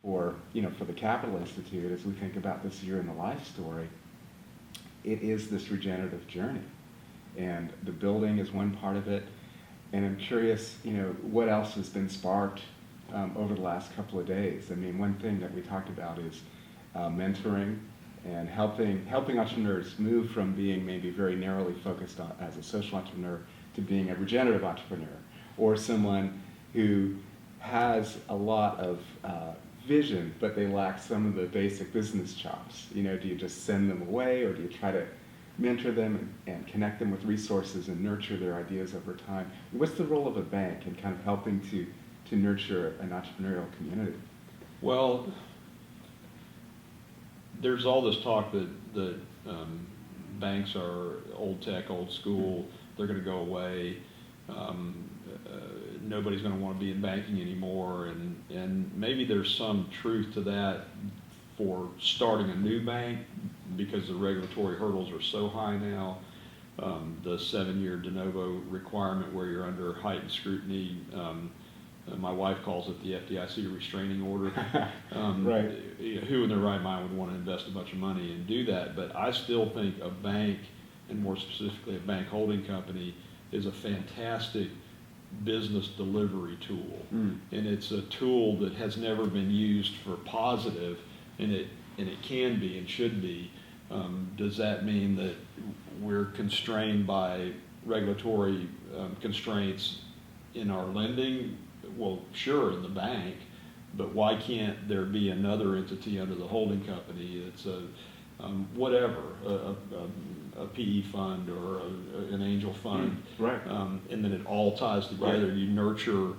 for the Capital Institute, as we think about this year in the life story, it is this regenerative journey. And the building is one part of it. And I'm curious, what else has been sparked over the last couple of days. I mean, one thing that we talked about is mentoring and helping entrepreneurs move from being maybe very narrowly focused on, as a social entrepreneur, to being a regenerative entrepreneur, or someone who has a lot of vision, but they lack some of the basic business chops. Do you just send them away, or do you try to mentor them and connect them with resources and nurture their ideas over time? What's the role of a bank in kind of helping to nurture an entrepreneurial community? Well, there's all this talk that banks are old tech, old school, they're going to go away, nobody's going to want to be in banking anymore, and maybe there's some truth to that for starting a new bank because the regulatory hurdles are so high now. The 7-year de novo requirement where you're under heightened scrutiny, my wife calls it the FDIC restraining order. Right. Who in their right mind would want to invest a bunch of money and do that? But I still think a bank, and more specifically a bank holding company, is a fantastic business delivery tool. And it's a tool that has never been used for positive, and it can be and should be. Does that mean that we're constrained by regulatory constraints in our lending? Well, sure, in the bank, but why can't there be another entity under the holding company? It's a PE fund or an angel fund, right? And then it all ties together. Right. You nurture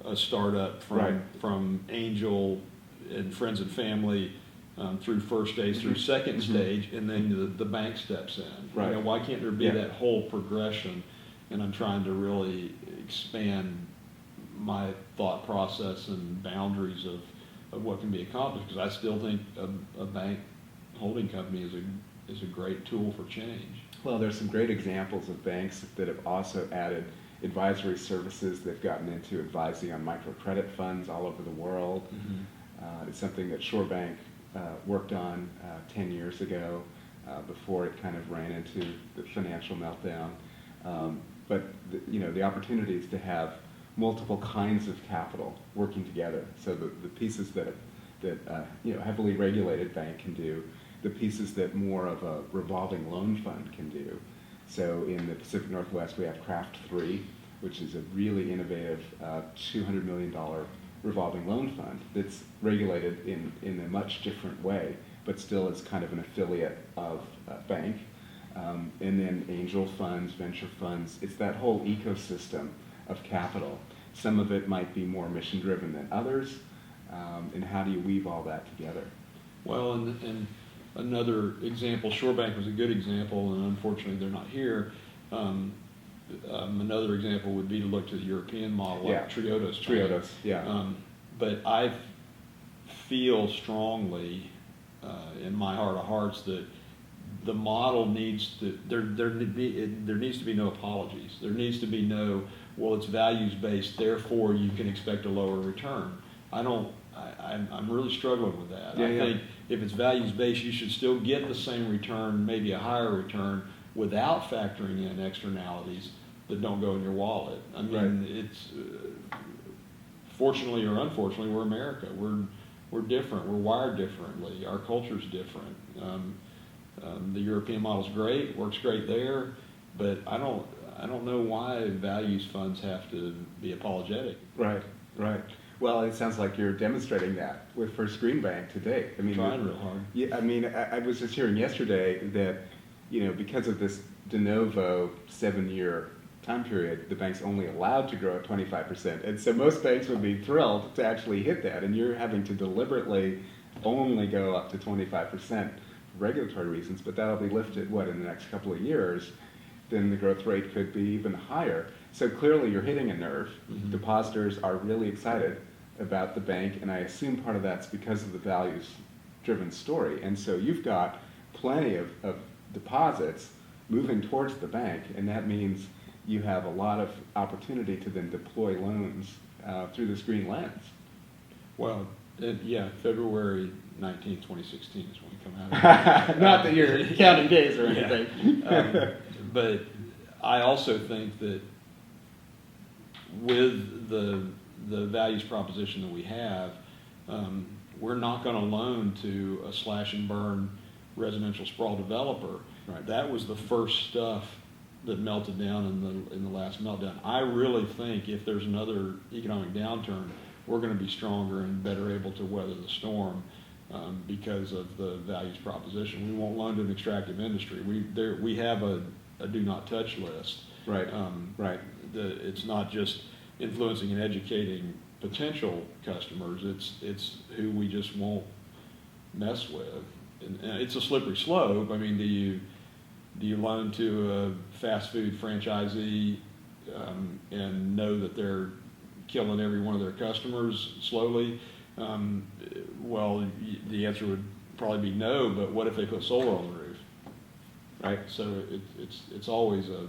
a startup from angel and friends and family through first stage, through second stage, and then the bank steps in. Right. Why can't there be that whole progression? And I'm trying to really expand my thought process and boundaries of what can be accomplished, because I still think a bank holding company is a great tool for change. Well, there's some great examples of banks that have also added advisory services. They've gotten into advising on microcredit funds all over the world. It's something that Shore Bank worked on 10 years ago before it kind of ran into the financial meltdown. But the opportunities to have multiple kinds of capital working together. So the pieces that heavily regulated bank can do, the pieces that more of a revolving loan fund can do. So in the Pacific Northwest, we have Craft 3, which is a really innovative $200 million revolving loan fund that's regulated in a much different way, but still is kind of an affiliate of a bank. And then angel funds, venture funds, it's that whole ecosystem of capital. Some of it might be more mission-driven than others, and how do you weave all that together? Well, and another example, Shore Bank was a good example, and unfortunately they're not here. Another example would be to look to the European model, like Triodos. But I feel strongly in my heart of hearts that the model needs to, there needs to be no apologies. There needs to be no, well, it's values-based, therefore you can expect a lower return. I'm really struggling with that. I think if it's values-based, you should still get the same return, maybe a higher return, without factoring in externalities that don't go in your wallet. I mean, it's fortunately or unfortunately, we're America. We're different. We're wired differently. Our culture's different. The European model's great, works great there, but I don't know why values funds have to be apologetic. Right. Well, it sounds like you're demonstrating that with First Green Bank today. I mean, trying real hard. Yeah, I mean, I was just hearing yesterday that, because of this de novo 7-year time period, the bank's only allowed to grow at 25%. And so most banks would be thrilled to actually hit that, and you're having to deliberately only go up to 25% for regulatory reasons, but that'll be lifted, in the next couple of years, then the growth rate could be even higher. So clearly you're hitting a nerve. Depositors are really excited about the bank, and I assume part of that's because of the values-driven story. And so you've got plenty of deposits moving towards the bank, and that means you have a lot of opportunity to then deploy loans through this green lens. Well, Yeah, February 19th, 2016 is when we come out. Not that you're counting days or Yeah. anything. But I also think that with the values proposition that we have, we're not going to loan to a slash and burn residential sprawl developer. Right. That was the first stuff that melted down in the last meltdown. I really think if there's another economic downturn, we're going to be stronger and better able to weather the storm because of the values proposition. We won't loan to an extractive industry. We have a do not touch list. Right. Right. It's not just influencing and educating potential customers. It's who we just won't mess with. And it's a slippery slope. I mean, do you loan to a fast food franchisee and know that they're killing every one of their customers slowly? Well, the answer would probably be no. But what if they put solar on the roof? Right. So it's always a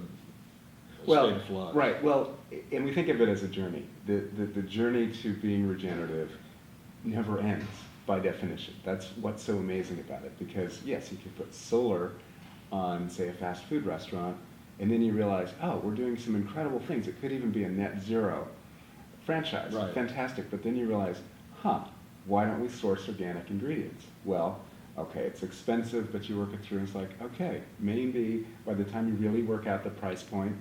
state of flux. Right. Well, and we think of it as a journey. The journey to being regenerative never ends by definition. That's what's so amazing about it. Because yes, you could put solar on, say, a fast food restaurant, and then you realize, oh, we're doing some incredible things. It could even be a net zero franchise. Right. Fantastic. But then you realize, why don't we source organic ingredients? Well, okay, it's expensive, but you work it through, and it's like, okay, maybe by the time you really work out the price point,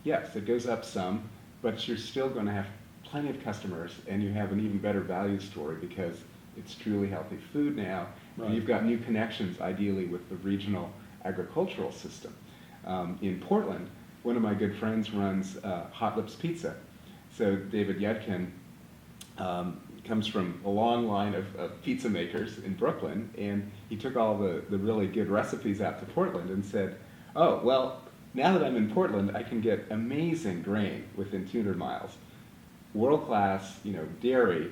yes, it goes up some, but you're still going to have plenty of customers, and you have an even better value story because it's truly healthy food now, Right. and you've got new connections, ideally, with the regional agricultural system. In Portland, one of my good friends runs Hot Lips Pizza. So David Yudkin comes from a long line of pizza makers in Brooklyn, and he took all the really good recipes out to Portland and said, oh, well, now that I'm in Portland, I can get amazing grain within 200 miles. World-class, dairy,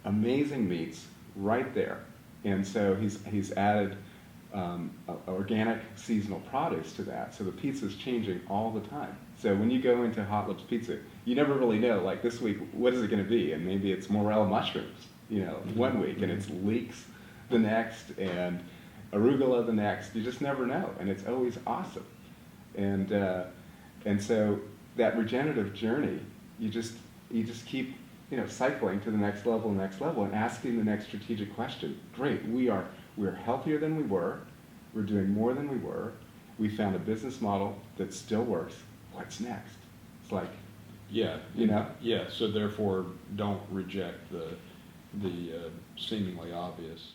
amazing meats right there. And so he's added organic seasonal produce to that. So the pizza's changing all the time. So when you go into Hot Lips Pizza, you never really know, like this week, what is it going to be? And maybe it's morel mushrooms, one week, and it's leeks the next, and arugula the next. You just never know, and it's always awesome. And so that regenerative journey, you just keep cycling to the next level, and asking the next strategic question. Great, we're healthier than we were. We're doing more than we were. We found a business model that still works. What's next? It's like, Yeah. Yeah. So therefore, don't reject the seemingly obvious.